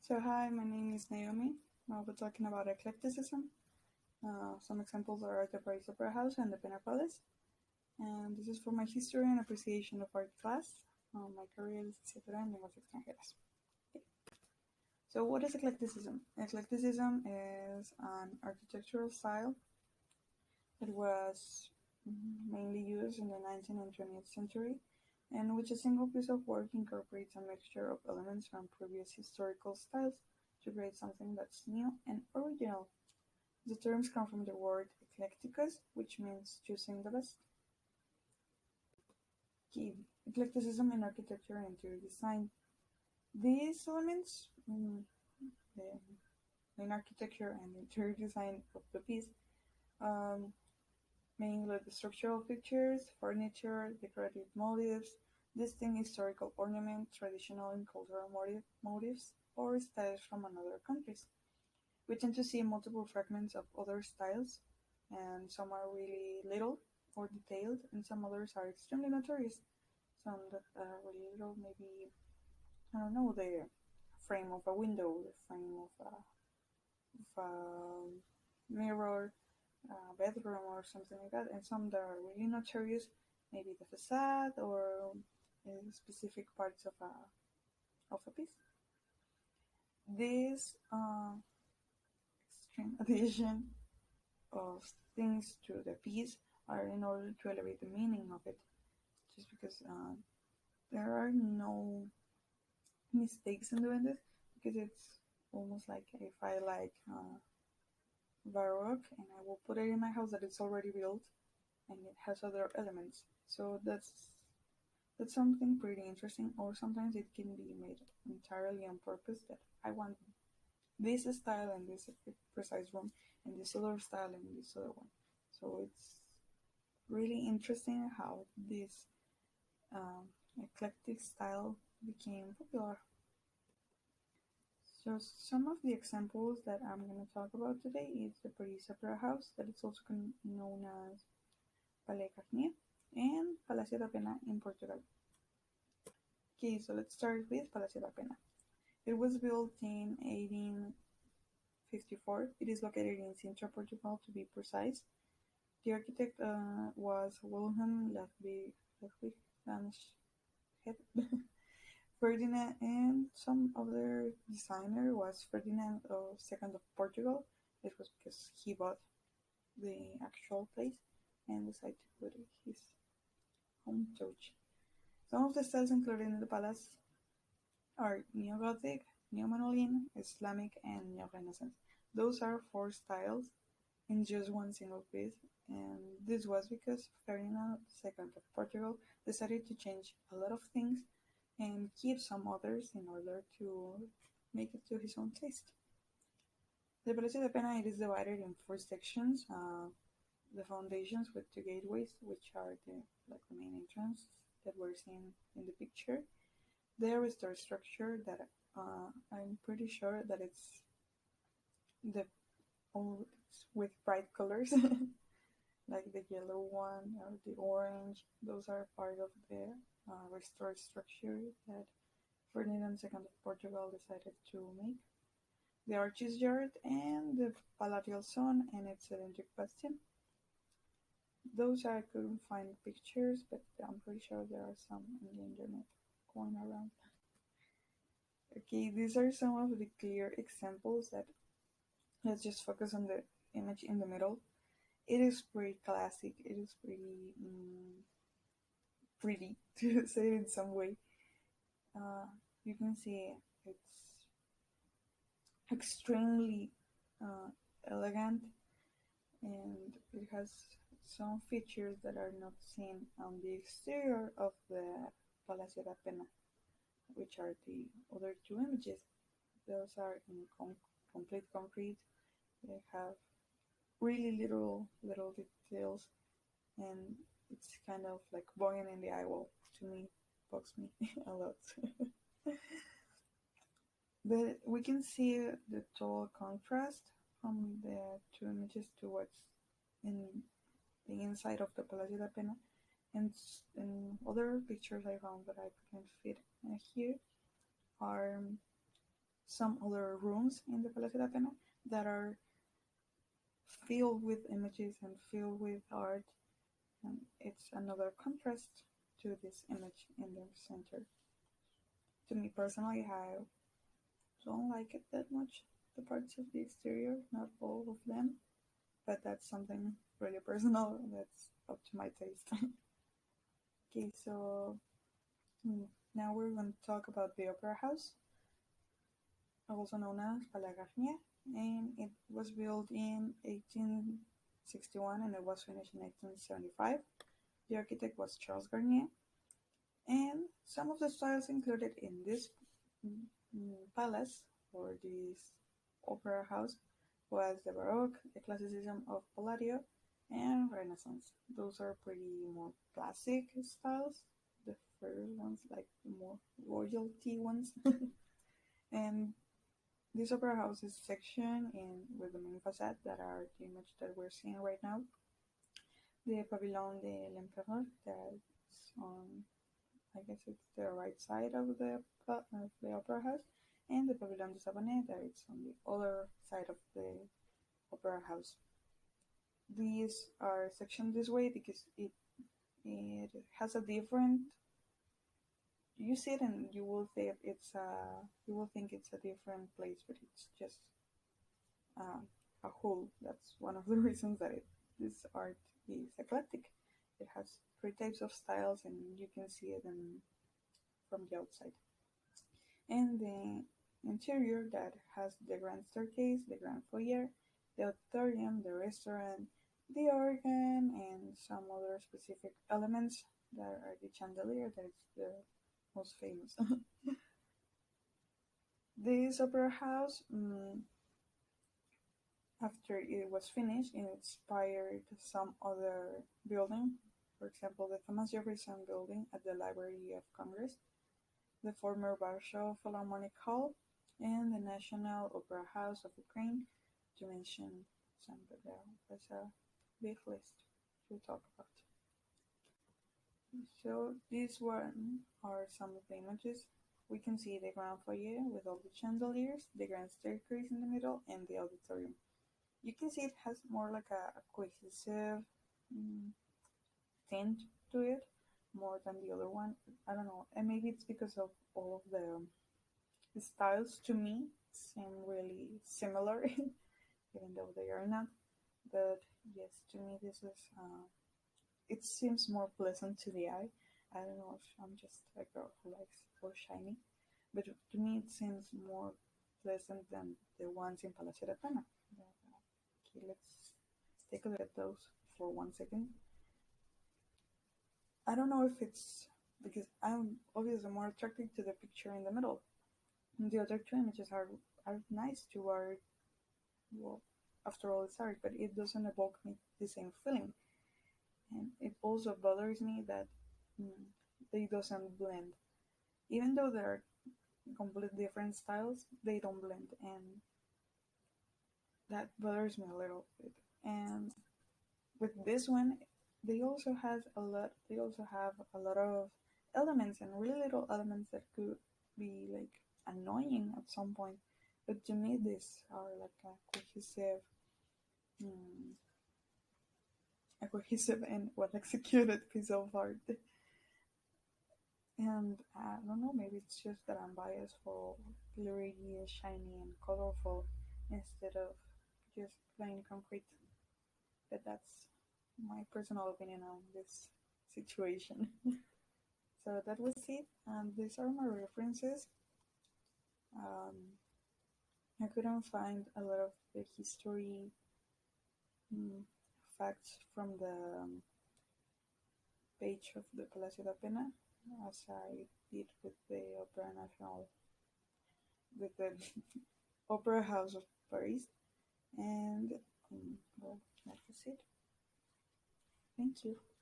So hi, my name is Naomi. I'll be talking about eclecticism. Some examples are the Paris Opera House and the Pena Palace. And this is for my history and appreciation of art class. My career is licenciatura en lenguas extranjeras. Okay. So what is eclecticism? Eclecticism is an architectural style that was mainly used in the 19th and 20th century, and which a single piece of work incorporates a mixture of elements from previous historical styles to create something that's new and original. The terms come from the word eclecticus, which means choosing the best. Key eclecticism in architecture and interior design. These elements in architecture and interior design of the piece um, may include the structural features, furniture, decorative motifs, distinct historical ornament, traditional and cultural motifs, or styles from another countries. We tend to see multiple fragments of other styles, and some are really little or detailed, and some others are extremely notorious. Some that are really little, maybe, I don't know, the frame of a window, the frame of a mirror, bedroom, or something like that, and some that are really notorious, maybe the facade or specific parts of a piece. This extreme addition of things to the piece are in order to elevate the meaning of it, just because there are no mistakes in doing this, because it's almost like if I like Baroque and I will put it in my house that it's already built and it has other elements. So that's something pretty interesting, or sometimes it can be made entirely on purpose that I want this style in this precise room and this other style in this other one. So it's really interesting how this um, eclectic style became popular. So some of the examples that I'm going to talk about today is the Paris Opera House, that is also known as Palais Garnier, and Palacio da Pena in Portugal. Okay, so let's start with Palacio da Pena. It was built in 1854. It is located in Sintra, Portugal, to be precise. The architect was Wilhelm Ludwig Ferdinand, and some other designer was Ferdinand II of Portugal. It was because he bought the actual place and decided to put his home touch. Some of the styles included in the palace are Neo-Gothic, Neo-Manolean, Islamic, and Neo-Renaissance. Those are four styles in just one single piece, and this was because Ferdinand II of Portugal decided to change a lot of things and keep some others in order to make it to his own taste. The Palacio de Pena, it is divided in four sections. The foundations with two gateways, which are the main entrance that we're seeing in the picture. There is the structure that I'm pretty sure that it's the with bright colors, like the yellow one or the orange. Those are part of the restored structure that Ferdinand II of Portugal decided to make. The Arches Yard and the Palatial Zone and its cylindric bastion. Those I couldn't find pictures, but I'm pretty sure there are some on the internet going around. Okay, these are some of the clear examples that let's just focus on the image in the middle. It is pretty classic. It is pretty to say it in some way. You can see it's extremely elegant, and it has some features that are not seen on the exterior of the Palacio da Pena, which are the other two images. Those are in complete concrete. They have really little details, and it's kind of like boring in the eye. Well, to me, bugs me a lot. But we can see the total contrast from the two images to what's in the inside of the Palacio da Pena, and other pictures I found that I couldn't fit here are some other rooms in the Palacio de la Pena that are filled with images and filled with art, and it's another contrast to this image in the center. To me personally, I don't like it that much, the parts of the exterior, not all of them, but that's something really personal that's up to my taste. Okay, so mm, now we're going to talk about the Opera House, also known as Palais Garnier, and it was built in 1861 and it was finished in 1875. The architect was Charles Garnier, and some of the styles included in this palace or this opera house was the Baroque, Eclecticism of Palladio, and Renaissance. Those are pretty more classic styles. The first ones, like the more royalty ones. And this opera house is sectioned in with the main facade that are the image that we're seeing right now. The Pavillon de l'Empereur that's on, I guess it's the right side of the opera house, and the Pavillon de Savonet that it's on the other side of the opera house. These are sectioned this way because it has a different. You see it and you will think it's a different place, but it's just uh, a whole. That's one of the reasons that this art is eclectic. It has three types of styles, and you can see it from the outside. And the interior that has the grand staircase, the grand foyer, the auditorium, the restaurant, the organ, and some other specific elements that are the chandelier that is the most famous. This opera house, after it was finished, it inspired some other building. For example, the Thomas Jefferson building at the Library of Congress, the former Warsaw Philharmonic Hall, and the National Opera House of Ukraine, to mention some, but there's a big list to talk about. So these one are some of the images. We can see the grand foyer with all the chandeliers, the grand staircase in the middle, and the auditorium. You can see it has more like a cohesive mm, tint to it, more than the other one. I don't know, and maybe it's because of all of the styles to me seem really similar, even though they are not. But yes, to me this is it seems more pleasant to the eye. I don't know if I'm just a girl who likes all shiny, but to me it seems more pleasant than the ones in Palacio de Pena. Okay, let's take a look at those for 1 second. I don't know if it's because I'm obviously more attracted to the picture in the middle. The other two images are nice too, are well, after all it's art, but it doesn't evoke me the same feeling. And it also bothers me that mm, they doesn't blend. Even though they're completely different styles, they don't blend, and that bothers me a little bit. And with this one, they also have a lot of elements and really little elements that could be like annoying at some point. But to me, these are like mm, a cohesive and well executed piece of art. And I don't know, maybe it's just that I'm biased for glittery, shiny, and colorful instead of just plain concrete. But that's my personal opinion on this situation. So that was it, and these are my references. Um, I couldn't find a lot of the history mm, facts from the page of the Palacio de Pena, as I did with the Opera National, with the Opera House of Paris, and well, that was it. Thank you.